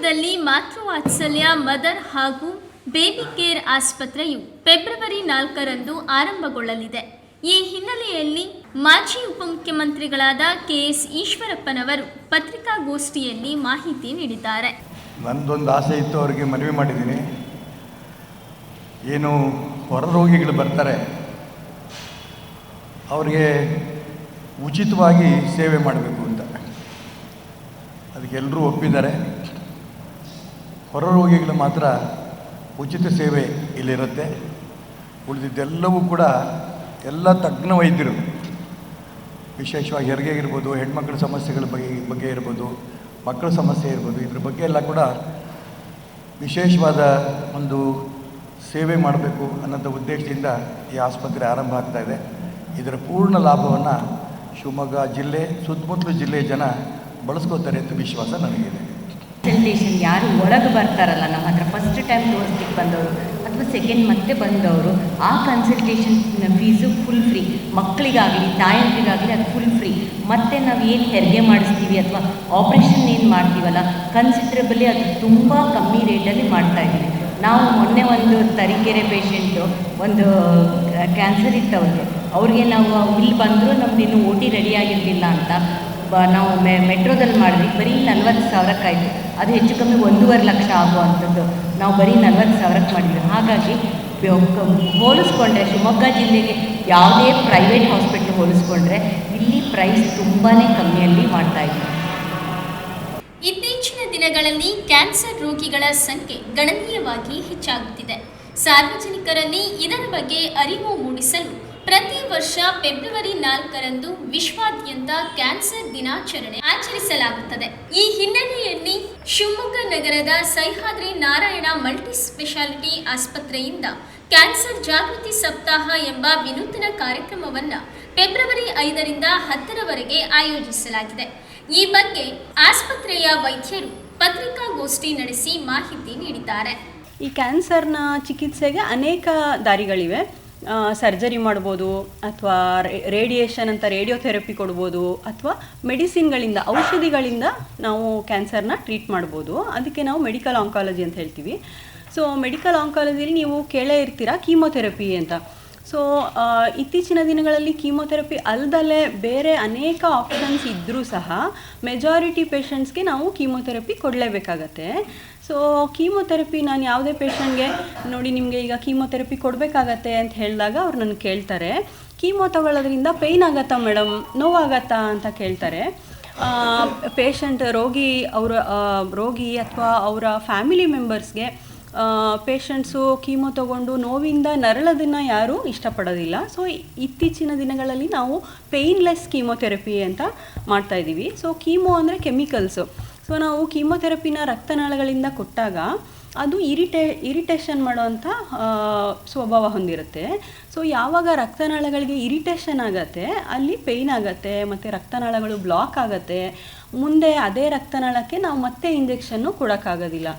ಶಿವಮೊಗ್ಗದಲ್ಲಿ ಮಾತೃವಾತ್ಸಲ್ಯ ಮದರ್ ಹಾಗೂ baby care ಆಸ್ಪತ್ರೆಯು February 4ರಂದು ಆರಂಭಗೊಳ್ಳಲಿದೆ. ಈ ಹಿನ್ನೆಲೆಯಲ್ಲಿ ಮಾಜಿ ಉಪಮುಖ್ಯಮಂತ್ರಿಗಳಾದ KS ಈಶ್ವರಪ್ಪನವರು ಪತ್ರಿಕಾಗೋಷ್ಠಿಯಲ್ಲಿ ಮಾಹಿತಿ ನೀಡಿದ್ದಾರೆ. ನಂದೊಂದು ಆಸೆ ಇತ್ತು, ಅವರಿಗೆ ಮನವಿ ಮಾಡಿದ್ದೀನಿ. ಏನು ಹೊರ ರೋಗಿಗಳು ಬರ್ತಾರೆ ಅವರಿಗೆ ಉಚಿತವಾಗಿ ಸೇವೆ ಮಾಡಬೇಕು ಅಂತ, ಅದಕ್ಕೆ ಎಲ್ಲರೂ ಒಪ್ಪಿದ್ದಾರೆ. ಹೊರ ರೋಗಿಗಳು ಮಾತ್ರ ಉಚಿತ ಸೇವೆ ಇಲ್ಲಿರುತ್ತೆ. ಉಳಿದಿದ್ದೆಲ್ಲವೂ ಕೂಡ ಎಲ್ಲ ತಜ್ಞ ವೈದ್ಯರು, ವಿಶೇಷವಾಗಿ ಹೆರಿಗೆ ಇರ್ಬೋದು, ಹೆಣ್ಮಕ್ಳ ಸಮಸ್ಯೆಗಳ ಬಗ್ಗೆ ಇರ್ಬೋದು, ಮಕ್ಕಳ ಸಮಸ್ಯೆ ಇರ್ಬೋದು, ಇದ್ರ ಬಗ್ಗೆ ಎಲ್ಲ ಕೂಡ ವಿಶೇಷವಾದ ಒಂದು ಸೇವೆ ಮಾಡಬೇಕು ಅನ್ನೋಂಥ ಉದ್ದೇಶದಿಂದ ಈ ಆಸ್ಪತ್ರೆ ಆರಂಭ ಆಗ್ತಾಯಿದೆ. ಇದರ ಪೂರ್ಣ ಲಾಭವನ್ನು ಶಿವಮೊಗ್ಗ ಜಿಲ್ಲೆ ಸುತ್ತಮುತ್ತಲು ಜಿಲ್ಲೆಯ ಜನ ಬಳಸ್ಕೋತಾರೆ ಅಂತ ವಿಶ್ವಾಸ ನನಗಿದೆ. ಕನ್ಸಲ್ಟೇಷನ್ ಯಾರು ಒಳಗೆ ಬರ್ತಾರಲ್ಲ, ನಮ್ಮ ಹತ್ರ ಫಸ್ಟ್ ಟೈಮ್ ತೋರಿಸ್ಲಿಕ್ಕೆ ಬಂದವರು ಅಥವಾ ಸೆಕೆಂಡ್ ಮತ್ತೆ ಬಂದವರು, ಆ ಕನ್ಸಲ್ಟೇಷನ್ ಫೀಸು ಫುಲ್ ಫ್ರೀ. ಮಕ್ಕಳಿಗಾಗಲಿ ತಾಯಂದಿರಿಗಾಗಲಿ ಅದು ಫುಲ್ ಫ್ರೀ. ಮತ್ತು ನಾವು ಏನು ಹೆರಿಗೆ ಮಾಡಿಸ್ತೀವಿ ಅಥವಾ ಆಪ್ರೇಷನ್ ಏನು ಮಾಡ್ತೀವಲ್ಲ, ಕನ್ಸಿಡ್ರಬಲಿ ಅದು ತುಂಬ ಕಮ್ಮಿ ರೇಟಲ್ಲಿ ಮಾಡ್ತಾಯಿದ್ದೀವಿ. ನಾವು ಮೊನ್ನೆ ಒಂದು ತರೀಕೆರೆ ಪೇಷೆಂಟು ಒಂದು ಕ್ಯಾನ್ಸರ್ ಇತ್ತು ಅವ್ರಿಗೆ ನಾವು ಇಲ್ಲಿ ಬಂದರೂ ನಮ್ದು ಇನ್ನೂ OT ರೆಡಿಯಾಗಿರಲಿಲ್ಲ ಅಂತ ನಾವು ಮೆಟ್ರೋದಲ್ಲಿ ಮಾಡಿದ್ವಿ. ಬರೀ 40,000ಕ್ಕಾಯಿತು. ಅದು ಹೆಚ್ಚು ಕಮ್ಮಿ 1.5 ಲಕ್ಷ ಆಗುವಂಥದ್ದು ನಾವು ಬರೀ 40,000ಕ್ಕೆ ಮಾಡಿದ್ವಿ. ಹಾಗಾಗಿ ಹೋಲಿಸ್ಕೊಂಡ್ರೆ ಶಿವಮೊಗ್ಗ ಜಿಲ್ಲೆಗೆ ಯಾವುದೇ ಪ್ರೈವೇಟ್ ಹಾಸ್ಪಿಟ್ಲ್ ಹೋಲಿಸ್ಕೊಂಡ್ರೆ ಇಲ್ಲಿ ಪ್ರೈಸ್ ತುಂಬಾ ಕಮ್ಮಿಯಲ್ಲಿ ಮಾಡ್ತಾಯಿದ್ದೀವಿ. ಇತ್ತೀಚಿನ ದಿನಗಳಲ್ಲಿ ಕ್ಯಾನ್ಸರ್ ರೋಗಿಗಳ ಸಂಖ್ಯೆ ಗಣನೀಯವಾಗಿ ಹೆಚ್ಚಾಗುತ್ತಿದೆ. ಸಾರ್ವಜನಿಕರಲ್ಲಿ ಇದರ ಬಗ್ಗೆ ಅರಿವು ಮೂಡಿಸಲು ಪ್ರತಿ ವರ್ಷ ಫೆಬ್ರವರಿ 4ರಂದು ವಿಶ್ವಾದ್ಯಂತ ಕ್ಯಾನ್ಸರ್ ದಿನಾಚರಣೆ ಆಚರಿಸಲಾಗುತ್ತದೆ. ಈ ಹಿನ್ನೆಲೆಯಲ್ಲಿ ಶಿವಮೊಗ್ಗ ನಗರದ ಸಹ್ಯಾದ್ರಿ ನಾರಾಯಣ ಮಲ್ಟಿ ಸ್ಪೆಷಾಲಿಟಿ ಆಸ್ಪತ್ರೆಯಿಂದ ಕ್ಯಾನ್ಸರ್ ಜಾಗೃತಿ ಸಪ್ತಾಹ ಎಂಬ ವಿನೂತನ ಕಾರ್ಯಕ್ರಮವನ್ನು ಫೆಬ್ರವರಿ 5ರಿಂದ 10ರವರೆಗೆ ಆಯೋಜಿಸಲಾಗಿದೆ. ಈ ಬಗ್ಗೆ ಆಸ್ಪತ್ರೆಯ ವೈದ್ಯರು ಪತ್ರಿಕಾಗೋಷ್ಠಿ ನಡೆಸಿ ಮಾಹಿತಿ ನೀಡಿದ್ದಾರೆ. ಈ ಕ್ಯಾನ್ಸರ್ನ ಚಿಕಿತ್ಸೆಗೆ ಅನೇಕ ದಾರಿಗಳಿವೆ. ಸರ್ಜರಿ ಮಾಡ್ಬೋದು, ಅಥವಾ ರೇಡಿಯೇಷನ್ ಅಂತ ರೇಡಿಯೋಥೆರಪಿ ಕೊಡ್ಬೋದು, ಅಥವಾ ಮೆಡಿಸಿನ್ಗಳಿಂದ ಔಷಧಿಗಳಿಂದ ನಾವು ಕ್ಯಾನ್ಸರ್ನ ಟ್ರೀಟ್ ಮಾಡ್ಬೋದು. ಅದಕ್ಕೆ ನಾವು ಮೆಡಿಕಲ್ ಆಂಕಾಲಜಿ ಅಂತ ಹೇಳ್ತೀವಿ. ಸೊ ಮೆಡಿಕಲ್ ಆಂಕಾಲಜಿಲಿ ನೀವು ಕೇಳೇ ಇರ್ತೀರಾ ಕೀಮೋಥೆರಪಿ ಅಂತ. ಸೊ ಇತ್ತೀಚಿನ ದಿನಗಳಲ್ಲಿ ಕೀಮೋಥೆರಪಿ ಅಲ್ಲದಲ್ಲೇ ಬೇರೆ ಅನೇಕ ಆಪ್ಷನ್ಸ್ ಇದ್ದರೂ ಸಹ ಮೆಜಾರಿಟಿ ಪೇಷಂಟ್ಸ್ಗೆ ನಾವು ಕೀಮೋಥೆರಪಿ ಕೊಡಲೇಬೇಕಾಗತ್ತೆ. ಸೊ ಕೀಮೋಥೆರಪಿ ನಾನು ಯಾವುದೇ ಪೇಷಂಟ್ಗೆ ನೋಡಿ ನಿಮಗೆ ಈಗ ಕೀಮೋಥೆರಪಿ ಕೊಡಬೇಕಾಗತ್ತೆ ಅಂತ ಹೇಳಿದಾಗ ಅವ್ರು ನನಗೆ ಕೇಳ್ತಾರೆ, ಕೀಮೋ ತಗೊಳ್ಳೋದ್ರಿಂದ ಪೇಯ್ನ್ ಆಗತ್ತಾ ಮೇಡಮ್, ನೋವಾಗತ್ತಾ ಅಂತ ಕೇಳ್ತಾರೆ. ಪೇಷಂಟ್ ರೋಗಿ ಅಥವಾ ಅವರ ಫ್ಯಾಮಿಲಿ ಮೆಂಬರ್ಸ್ಗೆ ಪೇಷಂಟ್ಸು ಕೀಮೋ ತಗೊಂಡು ನೋವಿಂದ ನರಳೋದನ್ನು ಯಾರೂ ಇಷ್ಟಪಡೋದಿಲ್ಲ. ಸೊ ಇತ್ತೀಚಿನ ದಿನಗಳಲ್ಲಿ ನಾವು ಪೇಯ್ನ್ಲೆಸ್ ಕೀಮೋಥೆರಪಿ ಅಂತ ಮಾಡ್ತಾಯಿದ್ದೀವಿ. ಸೊ ಕೀಮೋ ಅಂದರೆ ಕೆಮಿಕಲ್ಸು. ಸೊ ನಾವು ಕೀಮೋಥೆರಪಿನ ರಕ್ತನಾಳಗಳಿಂದ ಕೊಟ್ಟಾಗ ಅದು ಇರಿಟೇಷನ್ ಮಾಡೋವಂಥ ಸ್ವಭಾವ ಹೊಂದಿರುತ್ತೆ. ಸೊ ಯಾವಾಗ ರಕ್ತನಾಳಗಳಿಗೆ ಇರಿಟೇಷನ್ ಆಗುತ್ತೆ ಅಲ್ಲಿ ಪೇಯ್ನ್ ಆಗುತ್ತೆ, ಮತ್ತು ರಕ್ತನಾಳಗಳು ಬ್ಲಾಕ್ ಆಗುತ್ತೆ. ಮುಂದೆ ಅದೇ ರಕ್ತನಾಳಕ್ಕೆ ನಾವು ಮತ್ತೆ ಇಂಜೆಕ್ಷನ್ನು ಕೊಡೋಕ್ಕಾಗೋದಿಲ್ಲ.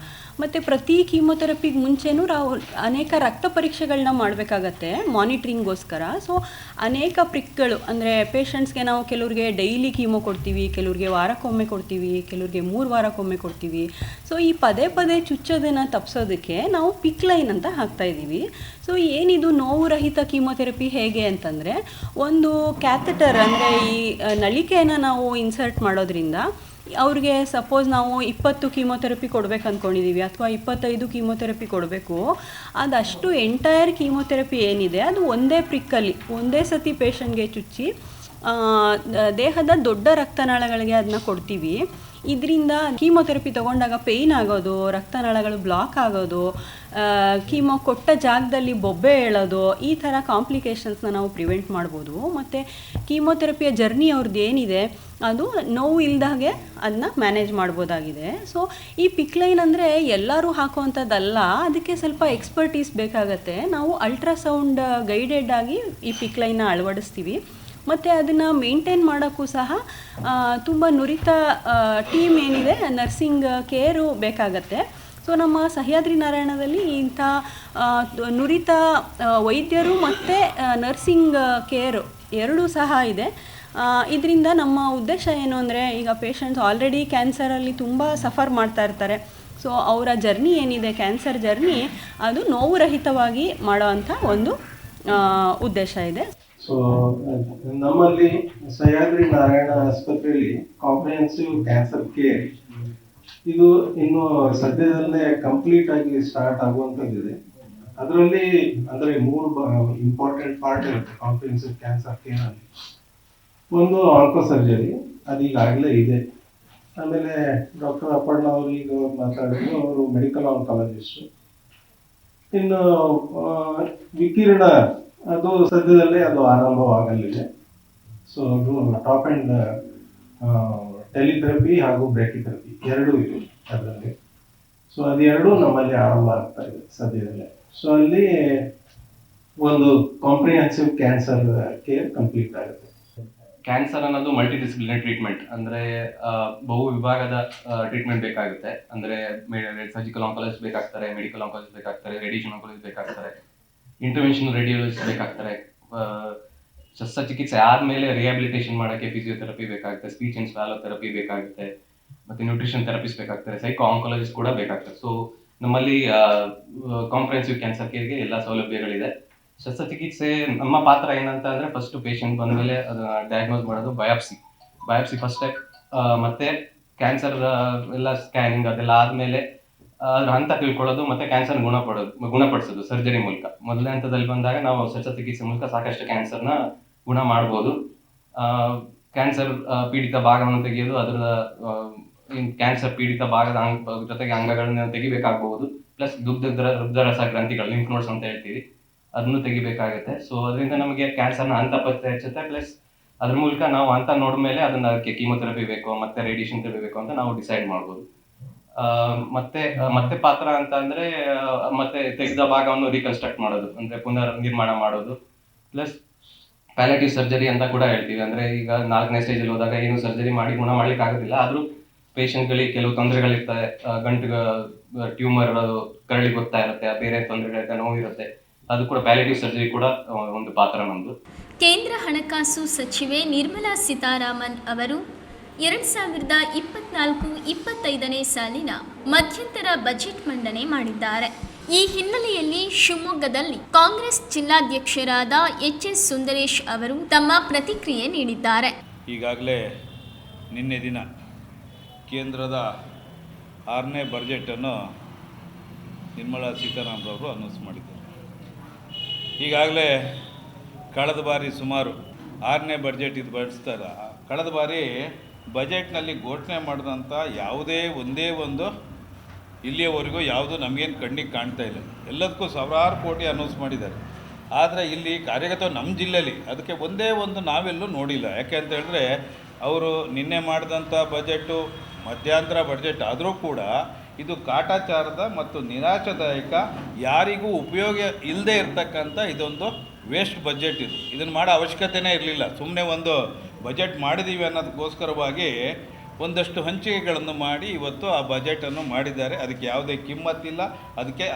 ಮತ್ತು ಪ್ರತಿ ಕೀಮೋಥೆರಪಿಗೆ ಮುಂಚೆನೂ ನಾವು ಅನೇಕ ರಕ್ತ ಪರೀಕ್ಷೆಗಳನ್ನ ಮಾಡಬೇಕಾಗತ್ತೆ ಮಾನಿಟ್ರಿಂಗ್ಗೋಸ್ಕರ. ಸೊ ಅನೇಕ ಪ್ರಿಕ್ಗಳು ಅಂದರೆ ಪೇಷಂಟ್ಸ್ಗೆ ನಾವು ಕೆಲವ್ರಿಗೆ ಡೈಲಿ ಕೀಮೋ ಕೊಡ್ತೀವಿ, ಕೆಲವ್ರಿಗೆ ವಾರಕ್ಕೊಮ್ಮೆ ಕೊಡ್ತೀವಿ, ಕೆಲವ್ರಿಗೆ 3 ವಾರಕ್ಕೊಮ್ಮೆ ಕೊಡ್ತೀವಿ. ಸೊ ಈ ಪದೇ ಚುಚ್ಚೋದನ್ನು ತಪ್ಪಿಸೋದಕ್ಕೆ ನಾವು ಪಿಕ್ ಲೈನ್ ಅಂತ ಹಾಕ್ತಾಯಿದ್ದೀವಿ. ಸೊ ಏನಿದು ನೋವು ರಹಿತ ಕೀಮೋಥೆರಪಿ ಹೇಗೆ ಅಂತಂದರೆ, ಒಂದು ಕ್ಯಾಥೆಟರ್ ಅಂದರೆ ಈ ನಳಿಕೆಯನ್ನು ನಾವು ಇನ್ಸರ್ಟ್ ಮಾಡೋದ್ರಿಂದ ಅವ್ರಿಗೆ ಸಪೋಸ್ ನಾವು 20 ಕೀಮೋಥೆರಪಿ ಕೊಡಬೇಕು ಅಂದ್ಕೊಂಡಿದ್ದೀವಿ ಅಥವಾ 25 ಕೀಮೋಥೆರಪಿ ಕೊಡಬೇಕು, ಅದಷ್ಟು ಎಂಟೈರ್ ಕೀಮೋಥೆರಪಿ ಏನಿದೆ ಅದು ಒಂದೇ ಪ್ರಿಕ್ಕಲ್ಲಿ ಒಂದೇ ಸತಿ ಪೇಷಂಟ್ಗೆ ಚುಚ್ಚಿ ದೇಹದ ದೊಡ್ಡ ರಕ್ತನಾಳಗಳಿಗೆ ಅದನ್ನ ಕೊಡ್ತೀವಿ. ಇದರಿಂದ ಕೀಮೋಥೆರಪಿ ತೊಗೊಂಡಾಗ ಪೇಯ್ನ್ ಆಗೋದು, ರಕ್ತನಾಳಗಳು ಬ್ಲಾಕ್ ಆಗೋದು, ಕೀಮೋ ಕೊಟ್ಟ ಜಾಗದಲ್ಲಿ ಬೊಬ್ಬೆ ಏಳೋದು, ಈ ಥರ ಕಾಂಪ್ಲಿಕೇಶನ್ಸ್ನ ನಾವು ಪ್ರಿವೆಂಟ್ ಮಾಡ್ಬೋದು. ಮತ್ತು ಕೀಮೋಥೆರಪಿಯ ಜರ್ನಿ ಅವ್ರದ್ದು ಏನಿದೆ ಅದು ನೋವು ಇಲ್ದಾಗೆ ಅದನ್ನ ಮ್ಯಾನೇಜ್ ಮಾಡ್ಬೋದಾಗಿದೆ. ಸೊ ಈ ಪಿಕ್ ಲೈನ್ ಅಂದರೆ ಎಲ್ಲರೂ ಹಾಕುವಂಥದ್ದಲ್ಲ, ಅದಕ್ಕೆ ಸ್ವಲ್ಪ ಎಕ್ಸ್ಪರ್ಟೀಸ್ ಬೇಕಾಗತ್ತೆ. ನಾವು ಅಲ್ಟ್ರಾಸೌಂಡ್ ಗೈಡೆಡ್ ಆಗಿ ಈ ಪಿಕ್ ಲೈನ್ನ ಅಳವಡಿಸ್ತೀವಿ. ಮತ್ತು ಅದನ್ನು ಮೇಂಟೈನ್ ಮಾಡೋಕ್ಕೂ ಸಹ ತುಂಬ ನುರಿತ ಟೀಮ್ ಏನಿದೆ ನರ್ಸಿಂಗ್ ಕೇರು ಬೇಕಾಗತ್ತೆ. ಸೊ ನಮ್ಮ ಸಹ್ಯಾದ್ರಿ ನಾರಾಯಣದಲ್ಲಿ ಇಂಥ ನುರಿತ ವೈದ್ಯರು ಮತ್ತು ನರ್ಸಿಂಗ್ ಕೇರು ಎರಡೂ ಸಹ ಇದೆ. ಇದರಿಂದ ನಮ್ಮ ಉದ್ದೇಶ ಏನು ಅಂದರೆ, ಈಗ ಪೇಷಂಟ್ಸ್ ಆಲ್ರೆಡಿ ಕ್ಯಾನ್ಸರಲ್ಲಿ ತುಂಬ ಸಫರ್ ಮಾಡ್ತಾ ಇರ್ತಾರೆ. ಸೊ ಅವರ ಜರ್ನಿ ಏನಿದೆ, ಕ್ಯಾನ್ಸರ್ ಜರ್ನಿ, ಅದು ನೋವುರಹಿತವಾಗಿ ಮಾಡೋವಂಥ ಒಂದು ಉದ್ದೇಶ ಇದೆ. ಸೊ ನಮ್ಮಲ್ಲಿ ಸಹ್ಯಾದ್ರಿ ನಾರಾಯಣ ಆಸ್ಪತ್ರೆಯಲ್ಲಿ ಕಾಂಪ್ರಿಹೆನ್ಸಿವ್ ಕ್ಯಾನ್ಸರ್ ಕೇರ್ ಇದು ಇನ್ನು ಸದ್ಯದಲ್ಲೇ ಕಂಪ್ಲೀಟ್ ಆಗಿ ಸ್ಟಾರ್ಟ್ ಆಗುವಂಥದ್ದಿದೆ. ಅದರಲ್ಲಿ ಅಂದರೆ 3 ಇಂಪಾರ್ಟೆಂಟ್ ಪಾರ್ಟ್ ಇರುತ್ತೆ ಕಾಂಪ್ರಿಹೆನ್ಸಿವ್ ಕ್ಯಾನ್ಸರ್ ಕೇರ್ ಅಲ್ಲಿ. ಒಂದು ಆಂಕೋ ಸರ್ಜರಿ, ಅದು ಈಗಾಗಲೇ ಇದೆ. ಆಮೇಲೆ ಡಾಕ್ಟರ್ ಅಪ್ಪಣ್ಣ ಅವರು ಈಗ ಮಾತಾಡಿದ್ರು, ಅವರು ಮೆಡಿಕಲ್ ಆಂಕಾಲಜಿಸ್ಟು. ಇನ್ನು ವಿಕಿರಣ ಅದು ಸದ್ಯದಲ್ಲೇ ಅದು ಆರಂಭವಾಗಲಿದೆ. ಸೊ ಅದು ಟಾಪ್ ಆ್ಯಂಡ್ ಟೆಲಿಥೆರಪಿ ಹಾಗೂ ಬ್ರೇಕಿಥೆರಪಿ ಎರಡೂ ಇದೆ ಅದರಲ್ಲಿ. ಸೊ ಅದೆರಡೂ ನಮ್ಮಲ್ಲಿ ಆರಂಭ ಆಗ್ತಾ ಇದೆ ಸದ್ಯದಲ್ಲೇ. ಸೊ ಅಲ್ಲಿ ಒಂದು ಕಾಂಪ್ರಿಹೆನ್ಸಿವ್ ಕ್ಯಾನ್ಸರ್ ಕೇರ್ ಕಂಪ್ಲೀಟ್ ಆಗುತ್ತೆ. ಕ್ಯಾನ್ಸರ್ ಅನ್ನೋದು ಮಲ್ಟಿ ಡಿಸಿಪ್ಲಿನರಿ ಟ್ರೀಟ್ಮೆಂಟ್, ಅಂದ್ರೆ ಬಹು ವಿಭಾಗದ ಟ್ರೀಟ್ಮೆಂಟ್ ಬೇಕಾಗುತ್ತೆ. ಅಂದ್ರೆ ಸರ್ಜಿಕಲ್ ಆಂಕಾಲಜಿಸ್ಟ್ ಬೇಕಾಗ್ತಾರೆ, ಮೆಡಿಕಲ್ ಆಂಕಾಲಜಿಸ್ಟ್ ಬೇಕಾಗ್ತಾರೆ, ರೇಡಿಯೇಷನ್ ಆಂಕಾಲಜಿಸ್ಟ್ ಬೇಕಾಗ್ತಾರೆ, ಇಂಟರ್ವೆನ್ಷನಲ್ ರೇಡಿಯೋಲಜಿಸ್ಟ್ ಬೇಕಾಗ್ತಾರೆ. ಶಸ್ತ್ರಚಿಕಿತ್ಸೆ ಆದ್ಮೇಲೆ ರಿಹ್ಯಾಬಿಲಿಟೇಷನ್ ಮಾಡೋಕ್ಕೆ ಫಿಸಿಯೋಥೆರಪಿ ಬೇಕಾಗುತ್ತೆ, ಸ್ಪೀಚ್ ಅಂಡ್ ಸ್ವಾಲೋ ಥೆರಪಿ ಬೇಕಾಗುತ್ತೆ, ಮತ್ತೆ ನ್ಯೂಟ್ರಿಷನ್ ಥೆರಪಿಸ್ಟ್ ಬೇಕಾಗ್ತಾರೆ, ಸೈಕೋ ಆಂಕಾಲಜಿಸ್ಟ್ ಕೂಡ ಬೇಕಾಗ್ತದೆ. ಸೊ ನಮ್ಮಲ್ಲಿ ಕಾಂಪ್ರಿಹೆನ್ಸಿವ್ ಕ್ಯಾನ್ಸರ್ ಕೇರ್ಗೆ ಎಲ್ಲ ಸೌಲಭ್ಯಗಳಿದೆ. ಶಸ್ತ್ರಚಿಕಿತ್ಸೆ ನಮ್ಮ ಪಾತ್ರ ಏನಂತ ಅಂದ್ರೆ, ಫಸ್ಟ್ ಪೇಷಂಟ್ ಬಂದ್ಮೇಲೆ ಅದನ್ನ ಡಯಾಗ್ನೋಸ್ ಮಾಡೋದು ಬಯಾಪ್ಸಿ ಫಸ್ಟ್ ಸ್ಟೆಪ್. ಮತ್ತೆ ಕ್ಯಾನ್ಸರ್ ಎಲ್ಲ ಸ್ಕ್ಯಾನಿಂಗ್ ಅದೆಲ್ಲ ಆದ್ಮೇಲೆ ಅದ್ರ ಹಂತ ತಿಳ್ಕೊಳ್ಳೋದು, ಮತ್ತೆ ಕ್ಯಾನ್ಸರ್ ಗುಣಪಡಿಸೋದು ಸರ್ಜರಿ ಮೂಲಕ. ಮೊದಲನೇ ಹಂತದಲ್ಲಿ ಬಂದಾಗ ನಾವು ಶಸ್ತ್ರಚಿಕಿತ್ಸೆ ಮೂಲಕ ಸಾಕಷ್ಟು ಕ್ಯಾನ್ಸರ್ನ ಗುಣ ಮಾಡ್ಬೋದು. ಕ್ಯಾನ್ಸರ್ ಪೀಡಿತ ಭಾಗವನ್ನು ತೆಗೆಯೋದು, ಅದರ ಕ್ಯಾನ್ಸರ್ ಪೀಡಿತ ಭಾಗದ ಜೊತೆಗೆ ಅಂಗಗಳನ್ನ ತೆಗಿಬೇಕಾಗಬಹುದು. ಪ್ಲಸ್ ದುಗ್ಧರಸ ಗ್ರಂಥಿಗಳು, ಲಿಂಫ್ ನೋಡ್ಸ್ ಅಂತ ಹೇಳ್ತೀವಿ, ಅದನ್ನು ತೆಗಿಬೇಕಾಗುತ್ತೆ. ಸೊ ಅದರಿಂದ ನಮಗೆ ಕ್ಯಾನ್ಸರ್ನ ಹಂತ ಪತ್ತೆ ಹಚ್ಚುತ್ತೆ. ಪ್ಲಸ್ ಅದ್ರ ಮೂಲಕ ನಾವು ಹಂತ ನೋಡ್ಮೇಲೆ ಅದನ್ನ ಅದಕ್ಕೆ ಕೀಮೊಥೆರಪಿ ಬೇಕೋ ಮತ್ತೆ ರೇಡಿಯೇಷನ್ ಥೆರಪಿ ಬೇಕೋ ಅಂತ ನಾವು ಡಿಸೈಡ್ ಮಾಡ್ಬೋದು. ಮತ್ತೆ ಪಾತ್ರ ಅಂತ ಅಂದ್ರೆ, ಮತ್ತೆ ತೆಗೆದ ಭಾಗವನ್ನು ರೀಕನ್ಸ್ಟ್ರಕ್ಟ್ ಮಾಡೋದು, ಅಂದ್ರೆ ಪುನರ್ ನಿರ್ಮಾಣ ಮಾಡೋದು. ಪ್ಲಸ್ ಪ್ಯಾಲೇಟಿವ್ ಸರ್ಜರಿ ಅಂತ ಕೂಡ ಹೇಳ್ತೀವಿ. ಅಂದ್ರೆ ಈಗ 4ನೇ ಸ್ಟೇಜಲ್ಲಿ ಹೋದಾಗ ಏನು ಸರ್ಜರಿ ಮಾಡಿ ಗುಣ ಮಾಡ್ಲಿಕ್ಕೆ ಆಗೋದಿಲ್ಲ, ಆದ್ರೂ ಪೇಷಂಟ್ಗಳಿಗೆ ಕೆಲವು ತೊಂದರೆಗಳಿರ್ತವೆ. ಗಂಟು ಟ್ಯೂಮರ್ ಕರಳಿ ಗೊತ್ತಾ ಇರುತ್ತೆ, ಬೇರೆ ತೊಂದರೆಗಳಿರುತ್ತೆ, ನೋವಿರುತ್ತೆ, ಅದು ಕೂಡ ಪ್ಯಾಲೇಟಿವ್ ಸರ್ಜರಿ ಕೂಡ ಒಂದು ಪಾತ್ರ ನಮ್ದು. ಕೇಂದ್ರ ಹಣಕಾಸು ಸಚಿವೆ ನಿರ್ಮಲಾ ಸೀತಾರಾಮನ್ ಅವರು 2024-25ನೇ ಸಾಲಿನ ಮಧ್ಯಂತರ ಬಜೆಟ್ ಮಂಡನೆ ಮಾಡಿದ್ದಾರೆ. ಈ ಹಿನ್ನೆಲೆಯಲ್ಲಿ ಶಿವಮೊಗ್ಗದಲ್ಲಿ ಕಾಂಗ್ರೆಸ್ ಜಿಲ್ಲಾಧ್ಯಕ್ಷರಾದ ಎಚ್.ಎಸ್. ಸುಂದರೇಶ್ ಅವರು ತಮ್ಮ ಪ್ರತಿಕ್ರಿಯೆ ನೀಡಿದ್ದಾರೆ. ಈಗಾಗಲೇ ನಿನ್ನೆ ದಿನ ಕೇಂದ್ರದ 6ನೇ ಬಜೆಟನ್ನು ನಿರ್ಮಲಾ ಸೀತಾರಾಮನ್ ಅವರು ಅನೌನ್ಸ್ ಮಾಡಿದ್ದಾರೆ. ಈಗಾಗಲೇ ಕಳೆದ ಬಾರಿ ಸುಮಾರು 6ನೇ ಬಜೆಟ್ ಇದು ಬಳಸ್ತಾರ. ಕಳೆದ ಬಾರಿ ಬಜೆಟ್ನಲ್ಲಿ ಘೋಷಣೆ ಮಾಡಿದಂಥ ಒಂದೇ ಒಂದು ಇಲ್ಲಿಯವರೆಗೂ ಯಾವುದು ನಮಗೇನು ಕಣ್ಣಿಗೆ ಕಾಣ್ತಾ ಇಲ್ಲ. ಎಲ್ಲದಕ್ಕೂ ಸಾವಿರಾರು ಕೋಟಿ ಅನೌನ್ಸ್ ಮಾಡಿದ್ದಾರೆ. ಆದರೆ ಇಲ್ಲಿ ಕಾರ್ಯಗತ ನಮ್ಮ ಜಿಲ್ಲೆಯಲ್ಲಿ ಅದಕ್ಕೆ ಒಂದೇ ಒಂದು ನಾವೆಲ್ಲೂ ನೋಡಿಲ್ಲ. ಯಾಕೆ ಅಂತ ಹೇಳಿದ್ರೆ, ಅವರು ನಿನ್ನೆ ಮಾಡಿದಂಥ ಬಜೆಟು ಮಧ್ಯಂತರ ಬಜೆಟ್ ಆದರೂ ಕೂಡ ಇದು ಕಾಟಾಚಾರದ ಮತ್ತು ನಿರಾಶಾದಾಯಕ, ಯಾರಿಗೂ ಉಪಯೋಗ ಇಲ್ಲದೆ ಇರತಕ್ಕಂಥ ಇದೊಂದು ವೇಸ್ಟ್ ಬಜೆಟ್. ಇದನ್ನು ಮಾಡೋ ಅವಶ್ಯಕತೆಯೇ ಇರಲಿಲ್ಲ. ಸುಮ್ಮನೆ ಒಂದು ಬಜೆಟ್ ಮಾಡಿದ್ದೀವಿ ಅನ್ನೋದಕ್ಕೋಸ್ಕರವಾಗಿ ಒಂದಷ್ಟು ಹಂಚಿಕೆಗಳನ್ನು ಮಾಡಿ ಇವತ್ತು ಆ ಬಜೆಟನ್ನು ಮಾಡಿದ್ದಾರೆ. ಅದಕ್ಕೆ ಯಾವುದೇ ಕಿಮ್ಮತ್ತಿಲ್ಲ.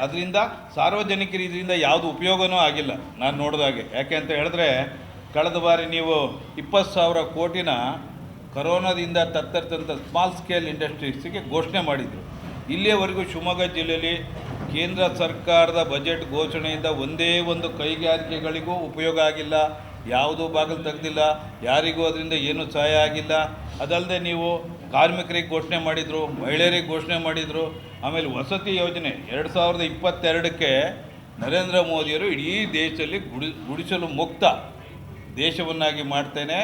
ಅದರಿಂದ ಸಾರ್ವಜನಿಕರು ಇದರಿಂದ ಯಾವುದು ಉಪಯೋಗವೂ ಆಗಿಲ್ಲ ನಾನು ನೋಡಿದಾಗೆ. ಯಾಕೆ ಅಂತ ಹೇಳಿದ್ರೆ, ಕಳೆದ ಬಾರಿ ನೀವು 20,000 ಕೋಟಿನ ಕರೋನಾದಿಂದ ತತ್ತರಿದಂಥ ಸ್ಮಾಲ್ ಸ್ಕೇಲ್ ಇಂಡಸ್ಟ್ರೀಸಿಗೆ ಘೋಷಣೆ ಮಾಡಿದರು. ಇಲ್ಲಿಯವರೆಗೂ ಶಿವಮೊಗ್ಗ ಜಿಲ್ಲೆಯಲ್ಲಿ ಕೇಂದ್ರ ಸರ್ಕಾರದ ಬಜೆಟ್ ಘೋಷಣೆಯಿಂದ ಒಂದೇ ಒಂದು ಕೈಗಾರಿಕೆಗಳಿಗೂ ಉಪಯೋಗ ಆಗಿಲ್ಲ, ಯಾವುದೂ ಬಾಗಿಲು ತೆಗೆದಿಲ್ಲ, ಯಾರಿಗೂ ಅದರಿಂದ ಏನೂ ಸಹಾಯ ಆಗಿಲ್ಲ. ಅದಲ್ಲದೆ ನೀವು ಕಾರ್ಮಿಕರಿಗೆ ಘೋಷಣೆ ಮಾಡಿದರು, ಮಹಿಳೆಯರಿಗೆ ಘೋಷಣೆ ಮಾಡಿದರು. ಆಮೇಲೆ ವಸತಿ ಯೋಜನೆ 2022ಕ್ಕೆ ನರೇಂದ್ರ ಮೋದಿಯವರು ಇಡೀ ದೇಶದಲ್ಲಿ ಗುಡಿಸಲು ಮುಕ್ತ ದೇಶವನ್ನಾಗಿ ಮಾಡ್ತೇನೆ,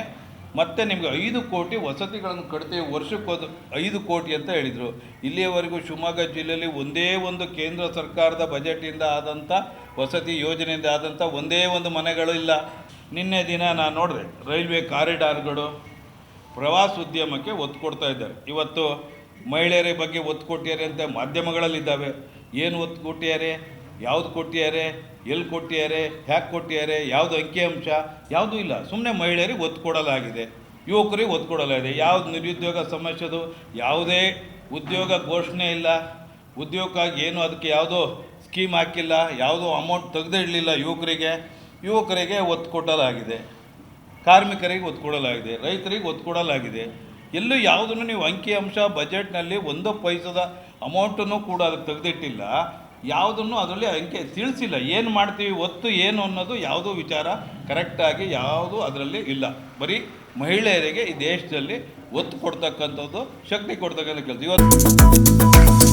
ಮತ್ತು ನಿಮಗೆ 5 ಕೋಟಿ ವಸತಿಗಳನ್ನು ಕಟ್ತೇವೆ, ವರ್ಷಕ್ಕೊಂದು 5 ಕೋಟಿ ಅಂತ ಹೇಳಿದರು. ಇಲ್ಲಿಯವರೆಗೂ ಶಿವಮೊಗ್ಗ ಜಿಲ್ಲೆಯಲ್ಲಿ ಒಂದೇ ಒಂದು ಕೇಂದ್ರ ಸರ್ಕಾರದ ಬಜೆಟಿಂದ ಆದಂಥ ವಸತಿ ಯೋಜನೆಯಿಂದ ಆದಂಥ ಒಂದೇ ಒಂದು ಮನೆಗಳು ಇಲ್ಲ. ನಿನ್ನೆ ದಿನ ನಾನು ನೋಡಿದೆ, ರೈಲ್ವೆ ಕಾರಿಡಾರ್ಗಳು, ಪ್ರವಾಸೋದ್ಯಮಕ್ಕೆ ಒತ್ತು ಕೊಡ್ತಾ ಇದ್ದಾರೆ. ಇವತ್ತು ಮಹಿಳೆಯರ ಬಗ್ಗೆ ಒತ್ತು ಕೊಟ್ಟಿದ್ದಾರೆ ಅಂತ ಮಾಧ್ಯಮಗಳಲ್ಲಿದ್ದಾವೆ. ಏನು ಒತ್ತು ಕೊಟ್ಟಿದ್ದಾರೆ, ಯಾವುದು ಕೊಟ್ಟಿದ್ದಾರೆ, ಎಲ್ಲಿ ಕೊಟ್ಟಿದ್ದಾರೆ, ಹ್ಯಾಕೆ ಕೊಟ್ಟಿದ್ದಾರೆ, ಯಾವುದು ಅಂಕಿಅಂಶ ಯಾವುದೂ ಇಲ್ಲ. ಸುಮ್ಮನೆ ಮಹಿಳೆಯರಿಗೆ ಒತ್ತು ಕೊಡಲಾಗಿದೆ, ಯುವಕರಿಗೆ ಒತ್ತು ಕೊಡಲಾಗಿದೆ. ಯಾವುದು ನಿರುದ್ಯೋಗ ಸಮಸ್ಯೆದು, ಯಾವುದೇ ಉದ್ಯೋಗ ಘೋಷಣೆ ಇಲ್ಲ, ಉದ್ಯೋಗಕ್ಕಾಗಿ ಏನು ಅದಕ್ಕೆ ಯಾವುದೋ ಸ್ಕೀಮ್ ಹಾಕಿಲ್ಲ, ಯಾವುದೋ ಅಮೌಂಟ್ ತೆಗೆದೇ ಇಡಲಿಲ್ಲ. ಯುವಕರಿಗೆ ಒತ್ತು ಕೊಡಲಾಗಿದೆ, ಕಾರ್ಮಿಕರಿಗೆ ಒತ್ತು ಕೊಡಲಾಗಿದೆ, ರೈತರಿಗೆ ಒತ್ತು ಕೊಡಲಾಗಿದೆ. ಎಲ್ಲೂ ಯಾವುದನ್ನು ನೀವು ಅಂಕಿಅಂಶ ಬಜೆಟ್ನಲ್ಲಿ 1 ಪೈಸದ ಅಮೌಂಟನ್ನು ಕೂಡ ಅದಕ್ಕೆ ತೆಗೆದಿಟ್ಟಿಲ್ಲ, ಯಾವುದನ್ನು ಅದರಲ್ಲಿ ಅಂಕೆ ತಿಳಿಸಿಲ್ಲ. ಏನು ಮಾಡ್ತೀವಿ ಒತ್ತು ಏನು ಅನ್ನೋದು ಯಾವುದೂ ವಿಚಾರ ಕರೆಕ್ಟಾಗಿ ಯಾವುದೂ ಅದರಲ್ಲಿ ಇಲ್ಲ. ಬರೀ ಮಹಿಳೆಯರಿಗೆ ಈ ದೇಶದಲ್ಲಿ ಒತ್ತು ಕೊಡ್ತಕ್ಕಂಥದ್ದು, ಶಕ್ತಿ ಕೊಡ್ತಕ್ಕಂಥ ಕೆಲಸ. ಇವತ್ತು